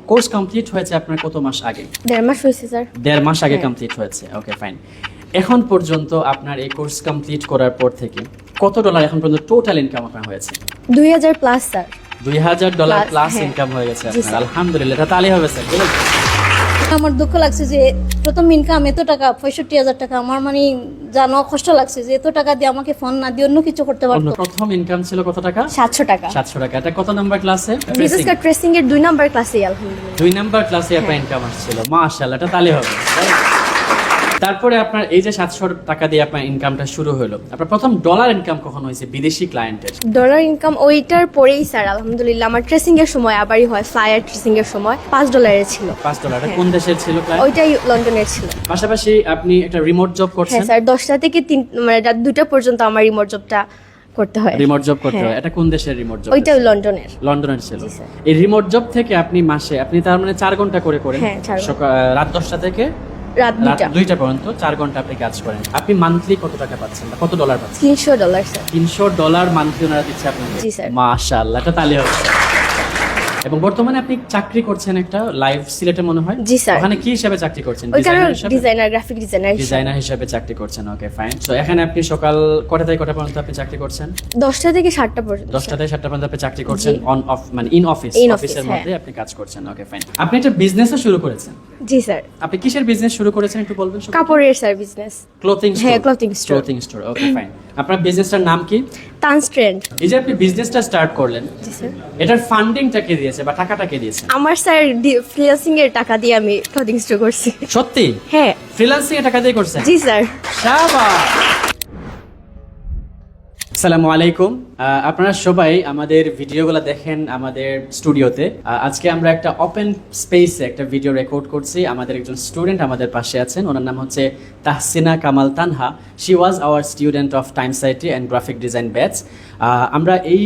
Course complete হয়েছে আপনার কত মাস আগে? 1.5 মাস হয়েছে স্যার। 1.5 মাস আগে কমপ্লিট হয়েছে, ওকে ফাইন। এখন পর্যন্ত আপনার এই কোর্স কমপ্লিট করার পর থেকে কত ডলার এখন পর্যন্ত টোটাল ইনকাম আপনার হয়েছে? 2000 প্লাস স্যার। $2000 প্লাস হ্যাঁ। ইনকাম হয়ে গেছে জি, আপনার, স্যার। আলহামদুলিল্লাহ। এটা তালি হবে স্যার। আমার দুঃখ লাগছে যে প্রথম ইনকাম এত টাকা, 65,000 টাকা। আমার মানে জানো কষ্ট লাগছে যে এত টাকা দিয়ে আমাকে ফোন না দিয়ে অন্য কিছু করতে পারতো। প্রথম ইনকাম ছিল কত টাকা? 700 টাকা। 700 টাকা। এটা কত নাম্বার ক্লাসে? বিজনেস কার্ড ট্রেসিং এর 2 নাম্বার ক্লাসে আলহামদুলিল্লাহ। 2 নাম্বার ক্লাসে আপনার ইনকাম আসছিল, মাশাআল্লাহ। এটা তালি হবে। তারপরে আপনার এই যে 700 টাকা দিয়ে আপনার ইনকামটা শুরু হলো, আপনার প্রথম ডলার ইনকাম কখন হয়েছে বিদেশি ক্লায়েন্টের? ডলার ইনকাম ওইটার পরেই স্যার আলহামদুলিল্লাহ। আমার ট্রেসিং এর সময় আবারই হয়, ফ্লায়ার ট্রেসিং এর সময় $5 ছিল। $5। হ্যাঁ। কোন দেশের ছিল ক্লায়েন্ট? ওইটাই লন্ডনের ছিল। পাশাপাশি আপনি একটা রিমোট জব করছেন? হ্যাঁ স্যার, 10টা থেকে 3 মানে রাত 2টা পর্যন্ত আমার রিমোট জবটা করতে হয়। রিমোট জব করতে হ্যাঁ। হয়। এটা কোন দেশের রিমোট জব? ওইটাও লন্ডনের। লন্ডনের ছিল। জি, স্যার। এই রিমোট জব থেকে আপনি মাসে আপনি তার মানে 4 ঘন্টা করে করেন? হ্যাঁ, 4 ঘন্টা। রাত 10টা থেকে রাত রাত 2টা। 2টা পর্যন্ত 4 ঘন্টা আপনি কাজ করেন। আপনি মান্থলি কত টাকা পাচ্ছেন বা কত ডলার পাচ্ছেন? $300 স্যার। $300 মান্থলি ওনারা দিচ্ছে আপনাকে? জি, স্যার। মাশাআল্লাহ, এটা তালি হবে। এবং বর্তমানে আপনি চাকরি করছেন একটা লাইভ সিলেটে মনে হয়? জি, স্যার। ওখানে কি হিসেবে চাকরি করছেন? ওইখানে ডিজাইনার হিসেবে? Designer, graphic designer. ডিজাইনার হিসেবে চাকরি করছেন, ওকে ফাইন। সো এখানে আপনি সকাল কটা থেকে কটা পর্যন্ত আপনি চাকরি করছেন? 10টা থেকে 7টা পর্যন্ত। 10টা থেকে 7টা পর্যন্ত আপনি চাকরি করছেন জি। অন অফ মানে ইন অফিস, In office, অফিসের হ্যাঁ। মধ্যে আপনি কাজ করছেন, ওকে ফাইন। আপনি একটা বিজনেসও শুরু করেছেন? জি স্যার। আপনি কিসের বিজনেস শুরু করেছেন একটু বলবেন? কাপড়ের স্যার বিজনেস। Clothing store? হ্যাঁ, clothing store. ক্লোথিং স্টোর, ওকে ফাইন। আপনার বিজনেসটার নাম কি? তানস ট্রেন্ড। এই যে আপনি বিজনেসটা স্টার্ট করলেন, জি স্যার। এটার ফান্ডিংটা কে দিয়েছে বা টাকাটা কে দিয়েছে? আমার স্যার ফ্রিল্যান্সিং এর টাকা দিয়ে আমি ক্লথিং স্টোর করছি। সত্যি? হ্যাঁ। ফ্রিল্যান্সিং এর টাকা দিয়ে করছেন? জি স্যার। শাবাশ। আসসালামু আলাইকুম। আপনারা সবাই আমাদের ভিডিওগুলো দেখেন আমাদের স্টুডিওতে। আজকে আমরা একটা ওপেন স্পেসে একটা ভিডিও রেকর্ড করছি। আমাদের একজন স্টুডেন্ট আমাদের পাশে আছেন, ওনার নাম হচ্ছে Tahsina Kamal Tanha. She was our student of Times IT and graphic design batch. আমরা এই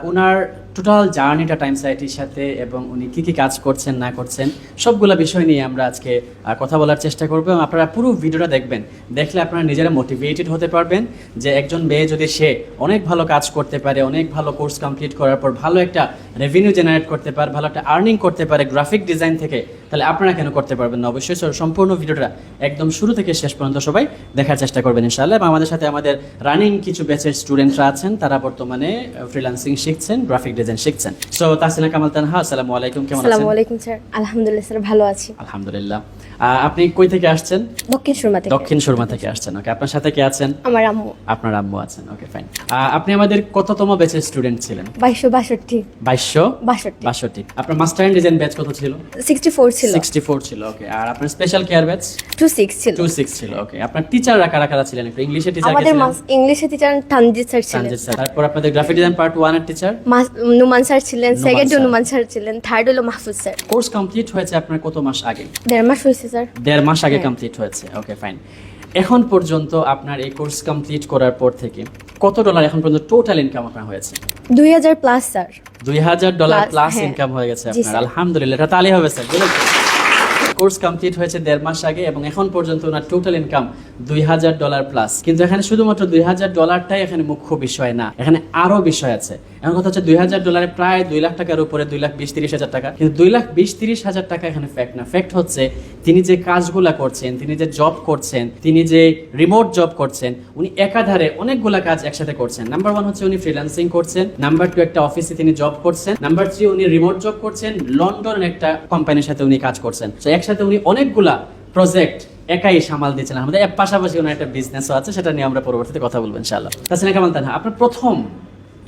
ওনার টোটাল জার্নিটা টাইমস আইটির সাথে এবং উনি কী কী কাজ করছেন না করছেন সবগুলো বিষয় নিয়ে আমরা আজকে কথা বলার চেষ্টা করবো। এবং আপনারা পুরো ভিডিওটা দেখবেন, দেখলে আপনারা নিজেরা মোটিভেটেড হতে পারবেন যে একজন মেয়ে যদি সে অনেক ভালো কাজ করতে পারে, অনেক ভালো কোর্স কমপ্লিট করার পর ভালো একটা রেভিনিউ জেনারেট করতে পারে, ভালো একটা আর্নিং করতে পারে গ্রাফিক ডিজাইন থেকে, তাহলে আপনারা কেন করতে পারবেন না? অবশ্যই সম্পূর্ণ ভিডিওটা একদম শুরু থেকে শেষ পর্যন্ত সবাই দেখার চেষ্টা করবেন ইনশাআল্লাহ। এবং আমাদের সাথে আমাদের রানিং কিছু ব্যাচের স্টুডেন্টরা আছেন, তারা বর্তমানে ফ্রিল্যান্সিং শিখছেন, গ্রাফিক ডিজাইন শিখছেন। সো তাহসিনা কামাল তানহা, আসসালামু আলাইকুম, কেমন আছেন? আসসালামু আলাইকুম স্যার। আলহামদুলিল্লাহ স্যার, ভালো আছি। আলহামদুলিল্লাহ। আপনি কই থেকে আসছেন? দক্ষিণ সুরমা থেকে। দক্ষিণ সুরমা থেকে আসছেন, ওকে। আপনার সাথে কে আছেন? আমার আম্মু। আপনার আম্মু আছেন, ওকে ফাইন। আপনি আমাদের কততম ব্যাচের স্টুডেন্ট ছিলেন? 2262। 2262। আপনার মাস্টার ইন ডিজাইন ব্যাচ কত ছিল? 64 ছিল। 64 ছিল, ওকে। আর আপনার স্পেশাল কেয়ার ব্যাচ? 26 ছিল। 26 ছিল, ওকে। আপনার টিচাররা কারা কারা ছিলেন? একটু ইংলিশের টিচার কে আমাদের ছিলেন? ইংলিশে টিচার তানজিদ স্যার ছিলেন। সঞ্জিত স্যার। তারপর আপনাদের গ্রাফিক ডিজাইন পার্ট 1 এর টিচার? নুমান স্যার ছিলেন। Numan second sir. Numan sir ছিলেন। থার্ড হলো মাহফুজ স্যার। কোর্স কমপ্লিট হয়েছে আপনার কত মাস আগে? 1.5 মাস হয়েছে স্যার। 1.5 মাস আগে হ্যাঁ। কমপ্লিট হয়েছে, ওকে ফাইন। এখন পর্যন্ত আপনার এই কোর্স কমপ্লিট করার পর থেকে কত ডলার এখন পর্যন্ত টোটাল ইনকাম আপনার হয়েছে? 2000 প্লাস স্যার। $2000 প্লাস হ্যাঁ। ইনকাম হয়ে গেছে জি, আপনার, স্যার। আলহামদুলিল্লাহ। এটা তালি হবে স্যার। কোর্স কমপ্লিট হয়েছে 1.5 মাস আগে এবং এখন পর্যন্ত ওনার টোটাল ইনকাম $2000 প্লাস। কিন্তু এখানে শুধুমাত্র $2000টাই এখানে মুখ্য বিষয় না, এখানে আরো বিষয় আছে। এখন কথা হচ্ছে $2000 প্রায় 2 লাখ টাকার উপরে, 2,20,30,000 টাকা। কিন্তু 2,20,30,000 টাকা এখানে ফ্যাক্ট না। ফ্যাক্ট হচ্ছে তিনি যে কাজগুলা করছেন, তিনি যে জব করছেন, তিনি যে রিমোট জব করছেন, উনি একাধারে অনেকগুলা কাজ একসাথে করছেন। নাম্বার 1 হচ্ছে উনি ফ্রিল্যান্সিং করছেন, নাম্বার 2 একটা অফিসে তিনি জব করছেন, নাম্বার 3 উনি রিমোট জব করছেন, লন্ডনের একটা কোম্পানির সাথে উনি কাজ করছেন। তো একসাথে উনি অনেকগুলা প্রজেক্ট একাই সামাল দিয়েছেন। আমাদের এর পাশাপাশি ওনার একটা বিজনেসও আছে, সেটা নিয়ে আমরা পরবর্তীতে কথা বলবো ইনশাআল্লাহ। তাহসিনা কামাল তানহা, আপনার প্রথম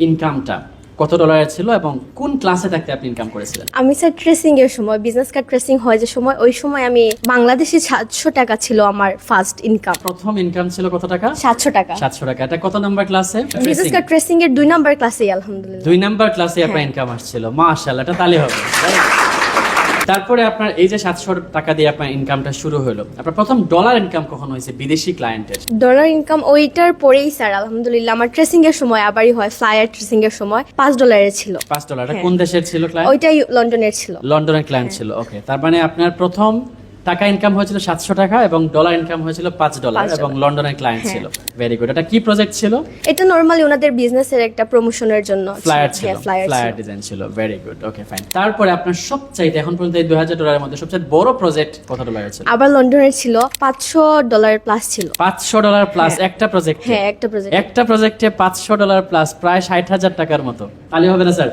ইনকামটা কত ডলারের ছিল এবং কোন ক্লাসে থাকতে আপনি ইনকাম করেছিলেন? আমি স্যার ট্রেসিং এর সময়, বিজনেস কার্ড ট্রেসিং হয় যে সময়, ওই সময় আমি বাংলাদেশে 700 টাকা ছিল আমার ফার্স্ট ইনকাম। প্রথম ইনকাম ছিল কত টাকা? 700 টাকা। 700 টাকা। এটা কত নাম্বার ক্লাসে? বিজনেস কার্ড ট্রেসিং এর 2 নাম্বার ক্লাসে আলহামদুলিল্লাহ। 2 নাম্বার ক্লাসে আপনার হ্যাঁ। ইনকাম আসছিল, মাশাআল্লাহ। এটা তালি হবে। তারপরে আপনার এই যে 700 টাকা দিয়ে আপনার ইনকামটা শুরু হলো, আপনার প্রথম ডলার ইনকাম কখন হয়েছে বিদেশি ক্লায়েন্টের? ডলার ইনকাম ওইটার পরেই স্যার আলহামদুলিল্লাহ। আমার ট্রেসিং এর সময় আবারই হয়, ফ্লায়ার ট্রেসিং এর সময় $5 ছিল। $5। হ্যাঁ। কোন দেশের ছিল ক্লায়েন্ট? ওইটাই লন্ডনের ছিল। লন্ডনের ক্লায়েন্ট ছিল, ওকে। তার মানে আপনার প্রথম টাকা ইনকাম হয়েছিল 700 টাকা এবং ডলার ইনকাম হয়েছিল $5 এবং লন্ডনের ক্লায়েন্ট ছিল। Very good. এটা কি প্রজেক্ট ছিল? এটা নরমালি ওনাদের বিজনেসের একটা প্রমোশনের জন্য ফ্লায়ার ছিল, ফ্লায়ার ফ্লায়ার ডিজাইন ছিল। Very good, okay fine. তারপরে আপনার সবচাইতে এখন পর্যন্ত এই $2000 মধ্যে সবচেয়ে বড় প্রজেক্ট কত ডলারের ছিল? আবার লন্ডনের ছিল $500 প্লাস ছিল। $500 প্লাস একটা প্রজেক্ট? হ্যাঁ, একটা প্রজেক্ট। একটা প্রজেক্টে $500 প্লাস প্রায় 60,000 টাকার মতো। তাহলে হবে না স্যার?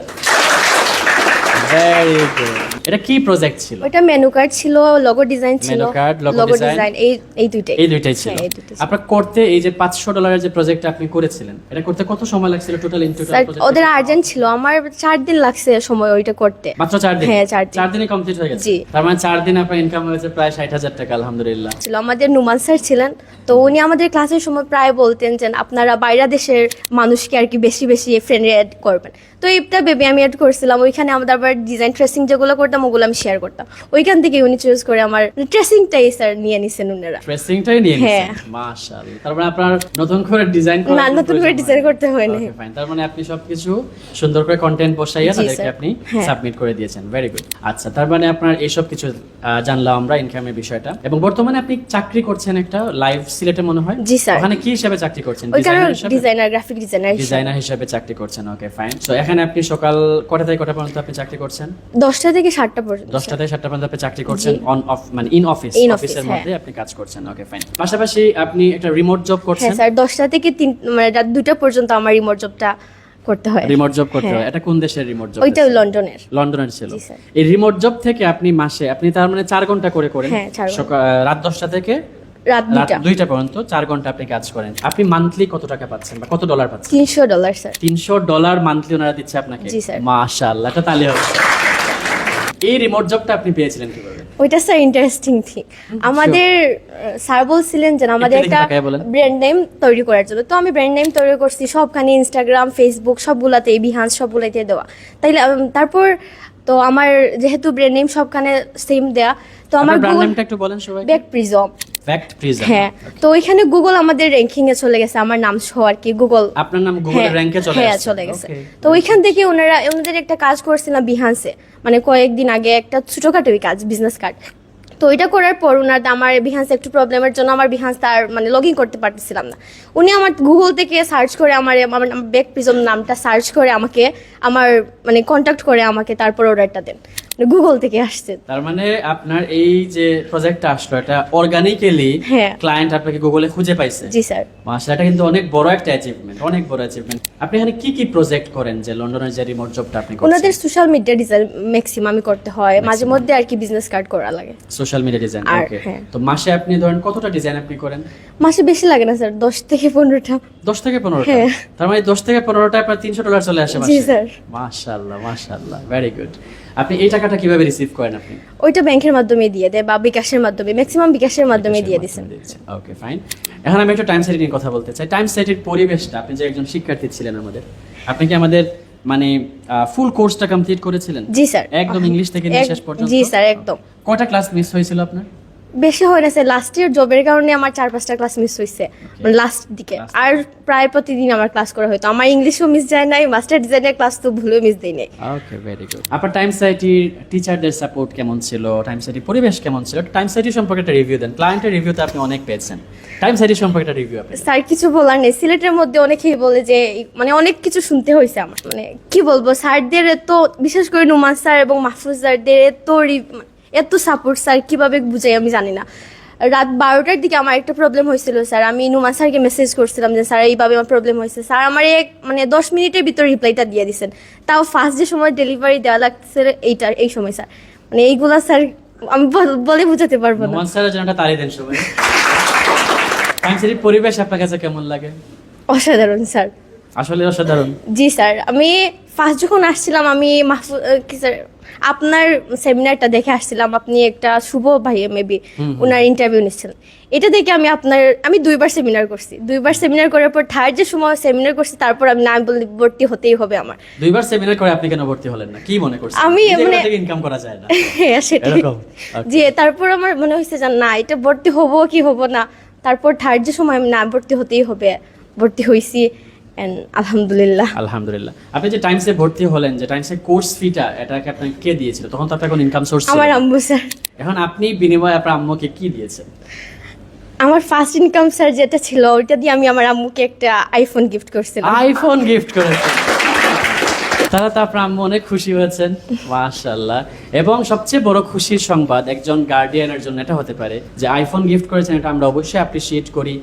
Very good. এটা কি প্রজেক্ট ছিল? ওটা মেনু কার্ড ছিল, লোগো ডিজাইন ছিল, মেনু কার্ড, লোগো ডিজাইন, এই দুইটাই। এই দুইটাই ছিল। হ্যাঁ, এই দুইটাই ছিল। আপনার করতে এই যে $500 যে প্রজেক্ট আপনি করেছিলেন, এটা করতে কত সময় লাগছিল total in total sir, project? ওদের আর্জেন্ট ছিল, আমার 4 দিন লাগছে সময় ওইটা করতে। মাত্র 4 দিন? হ্যাঁ, 4 দিন। 4 দিনে কমপ্লিট হয়ে গেছে। জি। তার মানে 4 দিনে আপনার ইনকাম হয়েছে প্রায় 60,000 টাকা, আলহামদুলিল্লাহ। ছিল আমাদের নুমান স্যার ছিলেন, তো উনি আমাদের ক্লাসের সময় প্রায় বলতেন যে আপনারা বাইরে দেশের মানুষকে আর কি বেশি বেশি ফ্রেন্ডে অ্যাড করবেন। তো এইটা ভেবে আমি অ্যাড করছিলাম। ওইখানে আমাদের আবার ডিজাইন ট্রেসিং যেগুলো করতাম ওগুলো আমি শেয়ার করতাম। ওইখান থেকে উনি চুজ করে আমার ট্রেসিংটাই স্যার নিয়ে নিছেন উনারা। ট্রেসিংটাই নিয়ে হ্যাঁ। নিয়েছেন, মাশাআল্লাহ। তার মানে আপনার নতুন করে ডিজাইন না, নতুন করে ডিজাইন করতে হয় না। Okay fine. তার মানে আপনি সবকিছু সুন্দর করে কন্টেন্ট বসাইয়া জি, তাদেরকে স্যার। আপনি হ্যাঁ। সাবমিট করে দিয়েছেন। Very good. আচ্ছা, তার মানে আপনার এইসব কিছু জানলাম আমরা ইনকামের বিষয়টা। এবং বর্তমানে আপনি চাকরি করছেন একটা লাইভ সিলেটে মনে হয়? জি, স্যার। ওখানে কি হিসেবে চাকরি করছেন? ওইখানে ডিজাইনার হিসেবে? Designer, graphic designer. ডিজাইনার হিসেবে চাকরি করছেন। Okay fine. সো এখানে আপনি সকাল কটা থেকে কটা পর্যন্ত আপনি চাকরি করছেন? 10টা থেকে 7টা পর্যন্ত। 10টা থেকে 7টা পর্যন্ত আপনি চাকরি করছেন অন অফ, মানে ইন অফিস, In office, অফিসের হ্যাঁ। মধ্যে আপনি কাজ করছেন। Okay fine. পাশাপাশি আপনি একটা রিমোট জব হ্যাঁ করছেন? স্যার, 10টা থেকে 3 মানে রাত 2টা পর্যন্ত আমার রিমোট জবটা করতে হয়। রিমোট জব করতে হ্যাঁ। হয়। এটা কোন দেশের রিমোট জব? ওইটা লন্ডনের। লন্ডনের ছিল। জি, স্যার। এই রিমোট জব থেকে আপনি মাসে আপনি তার মানে 4 ঘন্টা করে করেন? হ্যাঁ, 4 ঘন্টা। রাত 10টা থেকে রাত রাত 2টা। 2টা পর্যন্ত 4 ঘন্টা আপনি কাজ করেন। আপনি মান্থলি কত টাকা পাচ্ছেন বা কত ডলার পাচ্ছেন? $300 স্যার। $300 মান্থলি ওনারা দিচ্ছে আপনাকে? জি, স্যার। মাশাআল্লাহ, এটা তাহলে হবে। এই রিমোট জবটা আপনি পেয়েছিলেন কিভাবে? ওইটা স্যার ইন্টারেস্টিং থিং। আমাদের স্যার বলছিলেন যে আমাদের একটু দেখি একটা তাকায় বলেন। ব্র্যান্ড নেম তৈরি করার জন্য। তো আমি ব্র্যান্ড নেম তৈরি করছি সবখানে, ইনস্টাগ্রাম, ফেসবুক সবগুলাতে, বিহান্স সবগুলাতে দেওয়া। তাইলে তারপর তো আমার যেহেতু ব্র্যান্ড নেম সবখানে সেম দেয়া, তো আমার আপনার ব্র্যান্ড গুগল নেমটা একটু বলেন সবাই। Back prism. Fact prism. হ্যাঁ, তো ওইখানে গুগল আমাদের র্যাঙ্কিং এ চলে গেছে, আমার নাম সহ আর কি গুগল। আপনার নাম গুগলের র্যাঙ্কে চলে হ্যাঁ, আসছে? চলে গেছে। Okay. তো ওইখান থেকে ওনাদের একটা কাজ করছিলাম বিহান্সে, মানে কয়েকদিন আগে একটা ছোটখাটো কাজ, বিজনেস কার্ড। তো ওইটা করার পর আমার বিহান্সে একটু প্রবলেমের জন্য আমার বিহান্স তার মানে লগ ইন করতে পারতেছিলাম না। উনি আমার গুগল থেকে সার্চ করে আমার ব্যাক প্রিজম নামটা সার্চ করে আমাকে আমার মানে কন্ট্যাক্ট করে আমাকে তারপর অর্ডারটা দেন। গুগল থেকে আসছে। তার মানে আপনার এই যে প্রজেক্টটা আসলো এটা অর্গানিক্যালি হ্যাঁ। ক্লায়েন্ট আপনাকে গুগলে খুঁজে পাইছে? জি স্যার। মাশাআল্লাহ, এটা কিন্তু অনেক বড় একটা অ্যাচিভমেন্ট, অনেক বড় অ্যাচিভমেন্ট। আপনি এখানে কি কি প্রজেক্ট করেন যে লন্ডনের যে রিমোট জবটা আপনি করছেন? ওনাদের সোশ্যাল মিডিয়া ডিজাইন ম্যাক্সিমামই করতে হয়, মাঝে মধ্যে আর কি বিজনেস কার্ড করা লাগে। Social media design. আর, ওকে। হ্যাঁ। তো মাসে আপনি ধরেন কতটা ডিজাইন আপনি করেন? মাসে বেশি লাগে না স্যার, 10 থেকে 15টা। 10 থেকে 15টা? হ্যাঁ। তার মানে 10 থেকে 15টা আপনার $300 চলে আসে মাসে? জি, স্যার। মাশাআল্লাহ, মাশাআল্লাহ, ভেরি গুড। আপনি এই টাকাটা কিভাবে রিসিভ করেন আপনি? ওইটা ব্যাংকের মাধ্যমে দিয়ে দেয় বা বিকাশের মাধ্যমে, ম্যাক্সিমাম বিকাশের মাধ্যমে দিয়ে দিছেন। Okay fine. এখন আমি একটা টাইম সেটিং নিয়ে কথা বলতে চাই। টাইম সেটের পরিবেশটা, আপনি যে একজন শিক্ষার্থী ছিলেন আমাদের, আপনি কি আমাদের মানে ফুল কোর্সটা কমপ্লিট করেছিলেন? জি স্যার। একদম ইংলিশ থেকে নিয়ে শেষ পর্যন্ত? জি স্যার, একদম। কয়টা ক্লাস মিস হয়েছিল আপনার? বেশি হয় না স্যার, লাস্ট ইয়ার জবের কারণে আমার 4-5টা ক্লাস মিস হয়েছে মানে লাস্ট দিকে। আর প্রায় প্রতিদিন আমার ক্লাস করা হতো। আমার ইংলিশও মিস যায় নাই, মাস্টার ডিজাইনের ক্লাস তো ভুলেও মিস দেই নাই। ওকে, ভেরি গুড। আপনার টাইম সাইটির টিচারদের সাপোর্ট কেমন ছিল? টাইম সাইটির পরিবেশ কেমন ছিল? টাইম সাইটি সম্পর্কে একটা রিভিউ দেন। ক্লায়েন্টের রিভিউতে আপনি অনেক পেয়েছেন, টাইম সাইটি সম্পর্কে একটা রিভিউ আপনি। স্যার কিছু বলার নেই, সিলেটের মধ্যে অনেকেই বলে যে মানে অনেক কিছু শুনতে হয়েছে আমার, মানে কি বলবো, স্যারদের এত, বিশেষ করে নুমান স্যার এবং মাহফুজ স্যারদের এত সাপোর্ট স্যার কিভাবে বুঝাই আমি জানি না। রাত 12টার দিকে আমার একটা প্রবলেম হয়েছিল স্যার, আমি নুমান স্যারকে মেসেজ করছিলাম যে স্যার এইভাবে আমার প্রবলেম হয়েছে। স্যার আমার মানে 10 মিনিটের ভিতর রিপ্লাইটা দিয়ে দিয়েছেন, তাও ফার্স্ট যে সময় ডেলিভারি দেওয়া লাগছে এই সময় স্যার, মানে এইগুলা স্যার আমি বলে বুঝাতে পারবো না। নোমান স্যারের জন্য একটা তালি দেন সবাই। টাইম সাইটির পরিবেশ আপনার কাছে কেমন লাগে? অসাধারণ স্যার, আসলে অসাধারণ। জি স্যার। আমি ফার্স্ট যখন আসছিলাম আমি কি স্যার আপনার সেমিনারটা দেখে আসছিলাম, আপনি একটা শুভ ভাই মেবি ওনার ইন্টারভিউ নিচ্ছিলেন, এটা দেখে আমি 2বার সেমিনার করছি। 2বার সেমিনার করার পর থার্ড যে সময় সেমিনার করছি তারপর আমি না বলি ভর্তি হতেই হবে আমার। 2বার সেমিনার করে আপনি কেন ভর্তি হলেন না? কি মনে করছেন? আমি মানে ইনকাম করা যায় না? হ্যাঁ সেটাই। এরকম? Okay. জি, তারপর আমার মনে হয়েছে যে না এটা ভর্তি হবো কি হবো না, তারপর থার্ড যে সময় আমি না ভর্তি হতেই হবে, ভর্তি হয়েছি। আলহামদুলিল্লাহ। আলহামদুলিল্লাহ। আপনি যে টাইমসে ভর্তি হলেন, যে টাইমসে কোর্স ফিটা, এটাকে আপনাকে কে দিয়েছিল? তখন তো আপনার কোনো ইনকাম সোর্স ছিল আমার না। আম্মু স্যার। এখন আপনি বিনিময়ে আপনার আম্মুকে কি দিয়েছেন? আমার ফার্স্ট ইনকাম স্যার যেটা ছিল ওইটা দিয়ে আমি আমার আম্মুকে একটা আইফোন গিফট করছিলাম। আইফোন গিফট করেছেন। তারা তো আপনার আম্মু অনেক খুশি হয়েছেন, মাশাআল্লাহ। এবং সবচেয়ে বড় খুশির সংবাদ একজন গার্ডিয়ানের জন্য এটা হতে পারে যে আইফোন গিফট করেছেন, এটা আমরা অবশ্যই অ্যাপ্রিসিয়েট করি।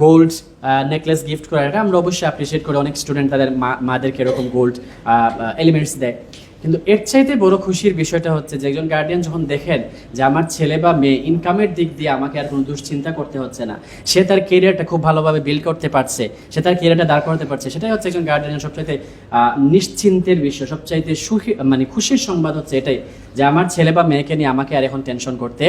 গোল্ড নেকলেস গিফট করা, এটা আমরা অবশ্যই অ্যাপ্রিসিয়েট করি। অনেক স্টুডেন্ট তাদের মাদেরকে এরকম গোল্ড এলিমেন্টস দেয়। কিন্তু এর চাইতে বড় খুশির বিষয়টা হচ্ছে যে একজন গার্ডিয়ান যখন দেখেন যে আমার ছেলে বা মেয়ে ইনকামের দিক দিয়ে আমাকে আর কোনো দুশ্চিন্তা করতে হচ্ছে না, সে তার কেরিয়ারটা খুব ভালোভাবে বিল্ড করতে পারছে, সে তার কেরিয়ারটা দাঁড় করতে পারছে, সেটাই হচ্ছে একজন গার্ডিয়ানের সবচাইতে নিশ্চিন্তের বিষয়, সবচাইতে সুখী মানে খুশির সংবাদ হচ্ছে এটাই যে আমার ছেলে বা মেয়েকে নিয়ে আমাকে আর এখন টেনশন করতে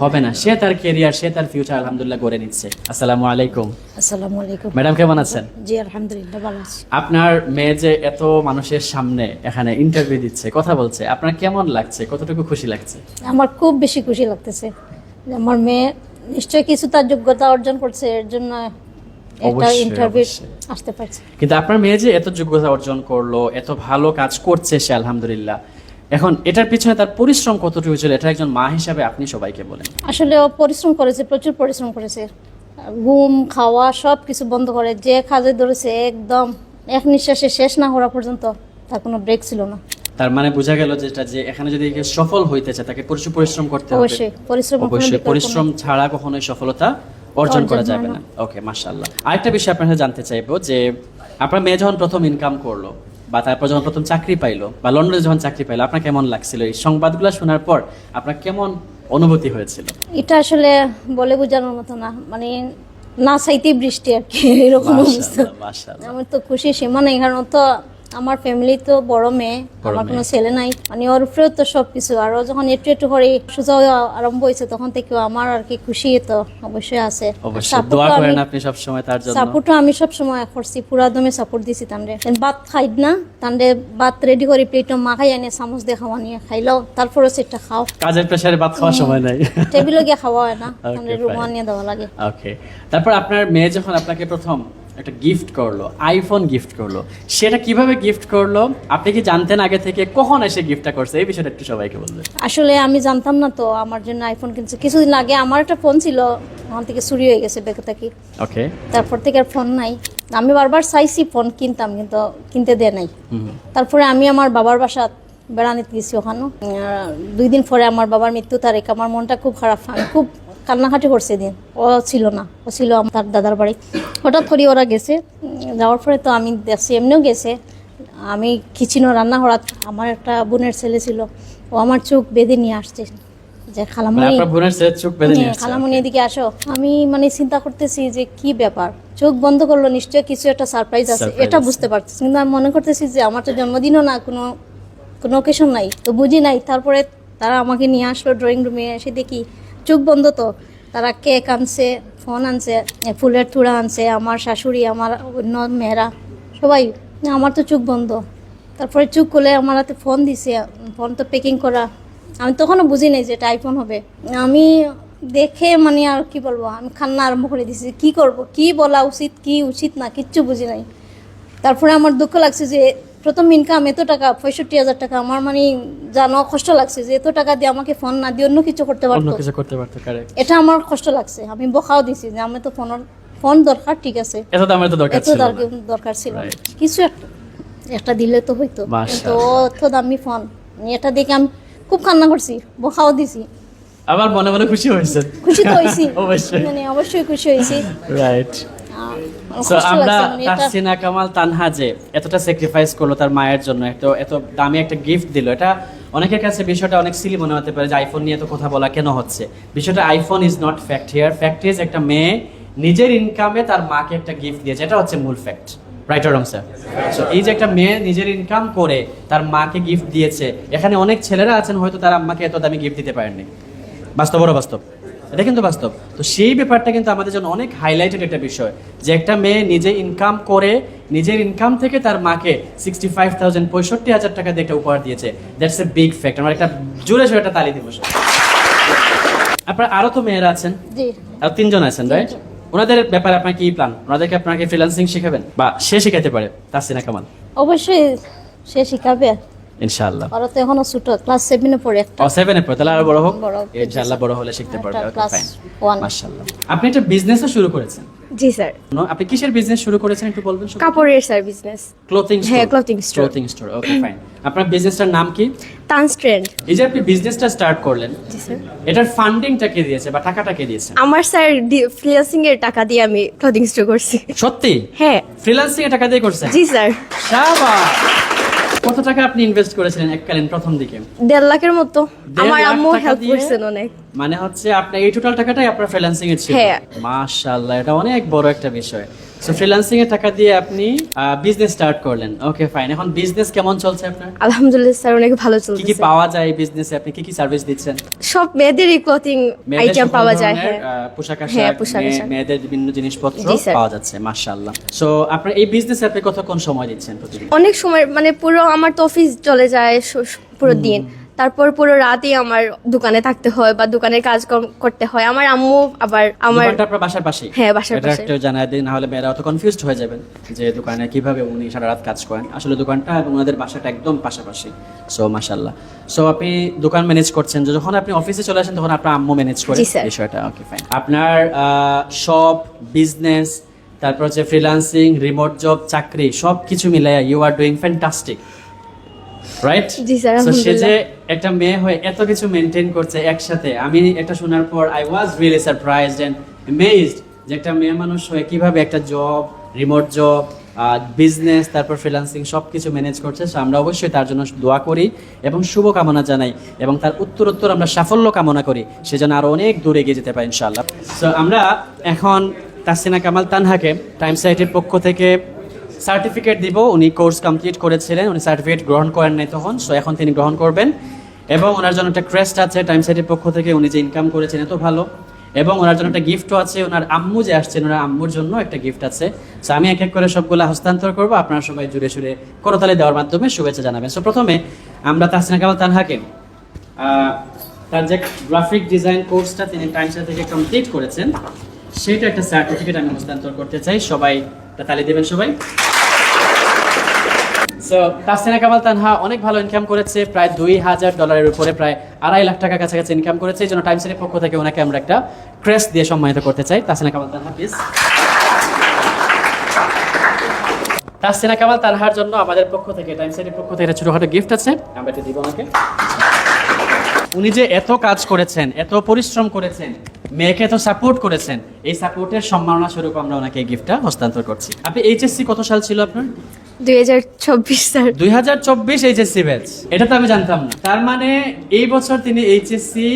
হবে না, সে তার কেরিয়ার, সে তার ফিউচার আলহামদুলিল্লাহ গড়ে নিচ্ছে। আসসালামু আলাইকুম। আসসালামু আলাইকুম। ম্যাডাম কেমন আছেন? জি আলহামদুলিল্লাহ ভালো আছি। আপনার মেয়ে যে এত মানুষের সামনে এখানে ইন্টারভিউ দিচ্ছে, কথা বলছে, আপনার কেমন লাগছে, কতটুকু খুশি লাগছে? আমার খুব বেশি খুশি লাগতেছে যে আমার মেয়ে নিশ্চয়ই কিছু তার যোগ্যতা অর্জন করছে, এর জন্য একটা অবশ্যই, ইন্টারভিউ অবশ্যই। আসতে পারছে। কিন্তু আপনার মেয়ে যে এত যোগ্যতা অর্জন করলো, এত ভালো কাজ করছে সে আলহামদুলিল্লাহ, এখন এটার পিছনে তার পরিশ্রম কতটুকু ছিল, এটা একজন মা হিসাবে আপনি সবাইকে বলেন। আসলে ও পরিশ্রম করেছে, প্রচুর পরিশ্রম করেছে। ঘুম খাওয়া সব কিছু বন্ধ করে যে কাজে ধরেছে একদম এক নিঃশ্বাসে শেষ না করা পর্যন্ত তার কোনো ব্রেক ছিল না। তার মানে বোঝা গেল যেটা যে এখানে যদি কেউ সফল হইতে চায় তাকে প্রচুর পরিশ্রম করতে হবে। অবশ্যই পরিশ্রম, অবশ্যই পরিশ্রম ছাড়া কখনোই সফলতা অর্জন করা যাবে না। ওকে, মাশাআল্লাহ। আরেকটা বিষয় আপনার কাছে জানতে চাইবো যে আপনার মেয়ে যখন প্রথম ইনকাম করলো বা তারপর যখন প্রথম চাকরি পাইলো বা লন্ডনে যখন চাকরি পাইলো, আপনার কেমন লাগছিল? এই সংবাদগুলো শোনার পর আপনার কেমন অনুভূতি হয়েছিল? এটা আসলে বলে বোঝানোর মতো না, মানে না চাইতে বৃষ্টি আর কি, এরকম অবস্থা। মাশাআল্লাহ, মাশাআল্লাহ। আমার তো খুশি সীমা নেই, কারণ ও তো আমার ফ্যামিলি তো বড় মেয়ে, আমার কোনো ছেলে নাই, মানে ওর উপরেও তো সবকিছু। আর ও যখন একটু একটু করে সোজা হওয়া আরম্ভ হয়েছে তখন থেকে আমার আর কি খুশি তো অবশ্যই আছে। অবশ্যই দোয়া করেন আপনি সব সময় তার জন্য। সাপোর্টও আমি সব সময় করছি, পুরা দমে সাপোর্ট দিছি তান্ডে। ভাত খাই না তান্ডে, ভাত রেডি করে প্লেটও মাখাই আনে চামচ দিয়ে খাওয়া নিয়ে খাইলাও, তারপরে সেটা খাও। কাজের প্রেসারে ভাত খাওয়ার সময় নাই। টেবিলে গিয়ে খাওয়া হয় না, Okay, তান্ডে রুমা fine. নিয়ে দেওয়া লাগে। ওকে, তারপর আপনার মেয়ে যখন আপনাকে প্রথম একটা গিফট করলো, আইফোন গিফট করলো, সেটা কিভাবে গিফট করলো? আপনি কি জানতেন আগে থেকে? কখন এসে গিফটটা করছে? এই বিষয়টা একটু সবাইকে বলবেন। আসলে আমি জানতাম না তো আমার জন্য আইফোন কিনছে। কিছুদিন আগে আমার একটা ফোন ছিল, ওখান থেকে চুরি হয়ে গেছে ব্যাগে থেকে, ওকে। তারপর থেকে আর ফোন নাই। আমি বারবার চাইছি ফোন কিনতাম, কিন্তু কিনতে দেয় নাই। তারপরে আমি আমার বাবার বাসা বেড়াতে গেছি, ওখানে 2 দিন পরে আমার বাবার মৃত্যু তারিখ। আমার মনটা খুব খারাপ, আমি খুব কান্নাকাটি করছে দিন। ও ছিল না, ও ছিল তার দাদার বাড়ি। হঠাৎ করে ওরা গেছে, যাওয়ার পরে তো আমি দেখছি এমনিও গেছে। আমি কিচেনও রান্না করা, আমার একটা বোনের ছেলে ছিল, ও আমার চোখ বেঁধে নিয়ে আসছে যে মানে খালামণি, আপনার বোনের ছেলে চোখ বেঁধে নিয়ে আসছে? খালামণি এদিকে আসো। আমি মানে চিন্তা করতেছি যে কি ব্যাপার, চোখ বন্ধ করলো, নিশ্চয়ই কিছু একটা সারপ্রাইজ আছে, Surprise এটা আছে। বুঝতে পারতেছি। কিন্তু আমি মনে করতেছি যে আমার তো জন্মদিনও না, কোনো অকেশন নাই, তো বুঝি নাই। তারপরে তারা আমাকে নিয়ে আসলো ড্রয়িং রুমে, এসে দেখি চোখ বন্ধ। তো তারা কেক আনছে, ফোন আনছে, ফুলের তুড়া আনছে, আমার শাশুড়ি, আমার অন্য মেয়েরা সবাই। আমার তো চোখ বন্ধ। তারপরে চোখ খুলে আমার হাতে ফোন দিছে, ফোন তো প্যাকিং করা। আমি তখনও বুঝি নাই যে এটা আইফোন হবে। আমি দেখে মানে আর কি বলবো, আমি কান্না আরম্ভ করে দিছি। কি করব, কি বলা উচিত, কি উচিত না, কিচ্ছু বুঝি নাই। তারপরে আমার দুঃখ লাগছে যে প্রথম ইনকাম এত টাকা, 65,000 টাকা, আমার মানে জানো কষ্ট লাগছে যে এত টাকা দিয়ে আমাকে ফোন না দিয়ে অন্য কিছু করতে অন্য পারতো। কিছু করতে পারতো, কারেক্ট। এটা আমার কষ্ট লাগছে। আমি বকাও দিছি যে আমি তো ফোন দরকার, ঠিক আছে, এত দামের তো দরকার এত ছিল না। দরকার ছিল না। Right. কিছু একটা দিলে তো হইতো, মাশাআল্লাহ। কিন্তু অত দামি ফোন, এটা দেখে আমি খুব কান্না করছি, বকাও দিছি। আবার মনে মনে খুশি হয়েছেন? খুশি তো হয়েছি, অবশ্যই, মানে অবশ্যই খুশি হয়েছি। রাইট। আমার সো কষ্ট আমরা লাগছে, মানে এটা তাহসিনা কামাল তানহা যে এতটা স্যাক্রিফাইস করলো তার মায়ের জন্য, এত দামি একটা গিফট দিল, এটা অনেকের কাছে বিষয়টা অনেক সিলি মনে হতে পারে যে আইফোন নিয়ে তো কথা বলা কেন হচ্ছে। বিষয়টা iPhone is not fact here. Fact is একটা মেয়ে নিজের ইনকামে তার মাকে একটা গিফট দিয়েছে, এটা হচ্ছে মূল fact. Right or wrong sir? So এই যে একটা মেয়ে নিজের ইনকাম করে তার মাকে গিফট দিয়েছে, এখানে অনেক ছেলেরা আছেন হয়তো তার আম্মাকে এত দামি গিফট দিতে পারেননি। বাস্তব, বড় বাস্তব, এটা কিন্তু বাস্তব। তো সেই ব্যাপারটা কিন্তু আমাদের জন্য অনেক হাইলাইটেড একটা বিষয় যে একটা মেয়ে নিজে ইনকাম করে নিজের ইনকাম থেকে তার মাকে 65,000 টাকা দিয়ে একটা উপহার দিয়েছে। That's a big fact. আমরা একটা জোরে সোরে একটা তালি দিব। আপনার আরো তো মেয়েরা আছেন, জি আর 3 জন আছেন, রাইট? ওনাদের ব্যাপারে আপনার কি প্ল্যান? ওনাদেরকে আপনাকে ফ্রিল্যান্সিং শেখাবেন বা সে শেখাতে পারে? তাহসিনা কামাল অবশ্যই সে শিখাবে। ইনশাআল্লাহ। ওরা তো এখনো ছোট, ক্লাস 7 এ পড়ে একটা। ও 7 এ পড়ে, তাহলে আরো বড় হোক বড় হোক। ইনশাআল্লাহ, বড় হলে শিখতে পারবে। একটা ওকে ক্লাস ফাইন, 1। মাশাআল্লাহ। আপনি একটা বিজনেসও শুরু করেছেন? জি স্যার, আপনি কিসের বিজনেস শুরু করেছেন একটু বলবেন? কাপড়ের স্যার বিজনেস। Clothing store? হ্যাঁ, clothing store. ক্লোথিং স্টোর, ওকে ফাইন। আপনার বিজনেসটার নাম কি? তানস ট্রেন্ড। এই যে আপনি বিজনেসটা স্টার্ট করলেন, জি স্যার। এটার ফান্ডিংটা কে দিয়েছে বা টাকাটা কে দিয়েছে? আমার স্যার ফ্রিল্যান্সিং এর টাকা দিয়ে আমি ক্লথিং স্টোর করছি। সত্যি? হ্যাঁ। ফ্রিল্যান্সিং এর টাকা দিয়ে করছেন? জি স্যার। শাবাশ। কত টাকা আপনি ইনভেস্ট করেছিলেন এককালীন প্রথম দিকে? 1.5 লাখের মতো। 1.5 আমার লাখ আম্মু টাকা হেল্প দিয়ে? করছেন অনেক। মানে হচ্ছে আপনার এই টোটাল টাকাটাই আপনার ফ্রিল্যান্সিং এর ছিল? হ্যাঁ। মাশাআল্লাহ, এটা অনেক বড় একটা বিষয়। সো ফ্রিল্যান্সিং এর টাকা দিয়ে আপনি বিজনেস স্টার্ট করলেন, ওকে ফাইন। এখন বিজনেস কেমন চলছে আপনার? আলহামদুলিল্লাহ স্যার, অনেক ভালো কি কি চলছে। পাওয়া যায় এই বিজনেসে? আপনি কি কি সার্ভিস দিচ্ছেন? সব মেয়েদেরই ক্লথিং মেয়েদের আইটেম সকল পাওয়া যায়। ধরনের, হ্যাঁ। পোশাক হ্যাঁ, আশাক, পোশাক আশাক। মেয়েদের বিভিন্ন জিনিসপত্র জি, স্যার। পাওয়া যাচ্ছে, মাশাআল্লাহ। সো আপনার এই বিজনেসে আপনি কতক্ষণ সময় দিচ্ছেন প্রতিদিন? অনেক সময় মানে পুরো আমার তো অফিস চলে যায় পুরো দিন, তারপর পুরো রাতই আমার দোকানে থাকতে হয় বা দোকানের কাজ করতে হয়। আমার আম্মু আবার আমার দোকানটা আপনার বাসার পাশেই? হ্যাঁ, বাসার এটা পাশে। একটু জানাই দিন, না হলে মেয়েরা অত কনফিউজড হয়ে যাবেন যে দোকানে কিভাবে উনি সারা রাত কাজ করেন। আসলে দোকানটা এবং ওনাদের বাসাটা একদম পাশাপাশি। সো মাশাআল্লাহ। সো আপনি দোকান ম্যানেজ করছেন, যখন আপনি অফিসে চলে আসেন তখন আপনার আম্মু ম্যানেজ করে জি, স্যার। বিষয়টা, ওকে ফাইন। আপনার শপ, বিজনেস, তারপর হচ্ছে ফ্রিল্যান্সিং, রিমোট জব, চাকরি সব কিছু মিলাইয়া you are doing fantastic, right? জি, স্যার, সে যে আলহামদুলিল্লাহ। একটা মেয়ে হয়ে এত কিছু মেনটেন করছে একসাথে, আমি এটা শোনার পর I was really surprised and amazed যে একটা মেয়ে মানুষ হয়ে কিভাবে একটা জব, রিমোট জব, বিজনেস, তারপর ফ্রিল্যান্সিং সবকিছু ম্যানেজ করছে। সো আমরা অবশ্যই তার জন্য দোয়া করি এবং শুভকামনা জানাই এবং তার উত্তরোত্তর আমরা সাফল্য কামনা করি, সেজন্য আরো অনেক দূরে এগিয়ে যেতে পারে ইনশাআল্লাহ। সো আমরা এখন তাসিনা কামাল তানহাকে টাইম সাইটের পক্ষ থেকে সার্টিফিকেট দিব। উনি কোর্স কমপ্লিট করেছিলেন, উনি সার্টিফিকেট গ্রহণ করেন নাই তখন, সো এখন তিনি গ্রহণ করবেন। এবং ওনার জন্য একটা ক্রেস্ট আছে টাইম সাইটের পক্ষ থেকে, উনি যে ইনকাম করেছেন এত ভালো। এবং ওনার জন্য একটা গিফটও আছে, ওনার আম্মু যে আসছেন ওনার আম্মুর জন্য একটা গিফট আছে। সো আমি এক এক করে সবগুলা হস্তান্তর করবো, আপনারা সবাই জুড়ে সুরে করতালি দেওয়ার মাধ্যমে শুভেচ্ছা জানাবেন। সো প্রথমে আমরা তাসিনা কামাল তানহাকে তার যে গ্রাফিক ডিজাইন কোর্সটা তিনি টাইম সাইট থেকে কমপ্লিট করেছেন সেটা একটা সার্টিফিকেট আমি হস্তান্তর করতে চাই। সবাই তালি দেবেন সবাই। সো তাসিনা কামাল তানহা অনেক ভালো ইনকাম করেছে, প্রায় $2,000 উপরে, প্রায় 2.5 লাখ টাকা কাছাকাছি ইনকাম করেছে। এই জন্য টাইমসের পক্ষ থেকে ওনাকে আমরা একটা ক্রেস্ট দিয়ে সম্মানিত করতে চাই। তাসিনা কামাল তানহা প্লিজ। তাসিনা কামাল তানহার জন্য আমাদের পক্ষ থেকে, টাইমসের পক্ষ থেকে একটা ছোটখাটো গিফট আছে, আমরা এটা দিব ওনাকে। উনি যে এত কাজ করেছেন, এত পরিশ্রম করেছেন, মেয়েকে এত সাপোর্ট করেছেন, এই সাপোর্টের সম্মাননা স্বরূপ আমরা ওনাকে এই গিফটটা হস্তান্তর করছি। আপনি এইচএসসি কত সাল ছিল আপনার? 2024 স্যার। 2024 এইচএসসি ব্যাচ, এটা তো আমি জানতাম না। তার মানে এই বছর তিনি এইচএসসি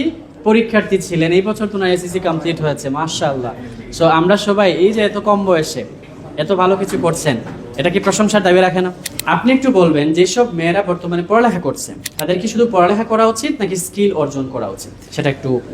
পরীক্ষার্থী ছিলেন, এই বছর তো না এসএসসি কমপ্লিট হয়েছে, মাশাআল্লাহ। সো আমরা সবাই এই যে এত কম বয়সে এত ভালো কিছু করছেন, এটা কি প্রশংসার দাবি রাখে না? আপনি একটু বলবেন যেসব মেয়েরা বর্তমানে পড়ালেখা করছে তাদের কি শুধু পড়ালেখা করা উচিত নাকি স্কিল অর্জন করা উচিত, সেটা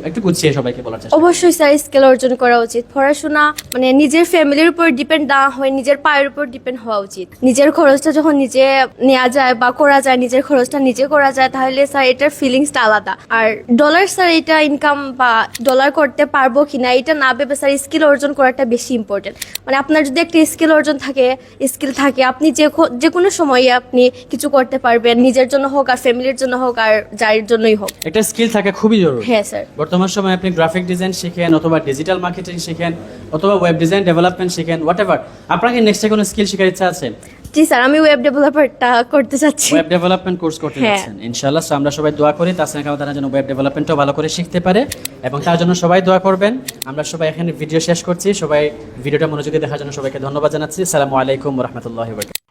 একটু গুছিয়ে সবাইকে বলার চেষ্টা। অবশ্যই স্যার, স্কিল অর্জন করা উচিত। পড়াশোনা মানে নিজের ফ্যামিলির উপর ডিপেন্ড না হয়ে নিজের পায়ের উপর ডিপেন্ড হওয়া উচিত। নিজের খরচটা যখন নিজে নেওয়া যায় বা করা যায়, নিজের খরচটা নিজে করা যায়, তাহলে স্যার এটার ফিলিংসটা আলাদা। আর ডলার স্যার এটা ইনকাম বা ডলার করতে পারবো কিনা এটা না ভেবে স্যার স্কিল অর্জন করাটা বেশি ইম্পর্টেন্ট। মানে আপনার যদি একটা স্কিল অর্জন থাকে, স্কিল থাকে, আপনি যে কোনো সময়ে আপনি কিছু করতে পারবেন, নিজের জন্য হোক আর ফ্যামিলির জন্য হোক আর যার জন্যই হোক। একটা স্কিল থাকা খুবই জরুরি। হ্যাঁ স্যার। বর্তমান সময়ে আপনি গ্রাফিক ডিজাইন শিখেন অথবা ডিজিটাল মার্কেটিং শিখেন অথবা ওয়েব ডিজাইন ডেভেলপমেন্ট শিখেন, হোয়াটএভার, আপনাকে নেক্সটে কোনো স্কিল শেখার ইচ্ছা আছে? জি স্যার, আমি ওয়েব ডেভেলপারটা করতে চাচ্ছি। ওয়েব ডেভেলপমেন্ট কোর্স করতে হ্যাঁ। যাচ্ছেন ইনশাআল্লাহ। সো আমরা সবাই দোয়া করি তাসিনা কামাল তানহা যেন ওয়েব ডেভেলপমেন্টও ভালো করে শিখতে পারে এবং তার জন্য সবাই দোয়া করবেন। আমরা সবাই এখানে ভিডিও শেষ করছি, সবাই ভিডিওটা মনোযোগী দেখার জন্য সবাইকে ধন্যবাদ জানাচ্ছি। আসসালামু আলাইকুম ওয়া রাহমাতুল্লাহি ওয়া বারাকাতুহু।